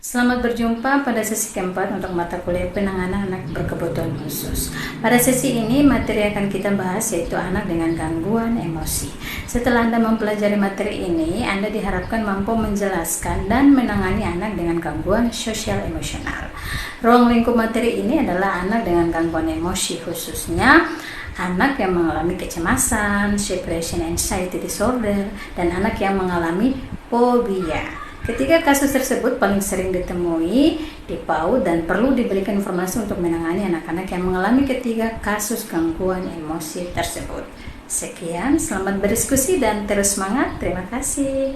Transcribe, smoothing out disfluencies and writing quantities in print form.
Selamat berjumpa pada sesi keempat untuk mata kuliah penanganan anak berkebutuhan khusus. Pada sesi ini materi akan kita bahas yaitu anak dengan gangguan emosi. Setelah Anda mempelajari materi ini, Anda diharapkan mampu menjelaskan dan menangani anak dengan gangguan sosial emosional. Ruang lingkup materi ini adalah anak dengan gangguan emosi, khususnya anak yang mengalami kecemasan, separation anxiety disorder, dan anak yang mengalami fobia. Ketiga kasus tersebut paling sering ditemui di PAUD dan perlu diberikan informasi untuk menangani anak-anak yang mengalami ketiga kasus gangguan emosi tersebut. Sekian, selamat berdiskusi dan terus semangat. Terima kasih.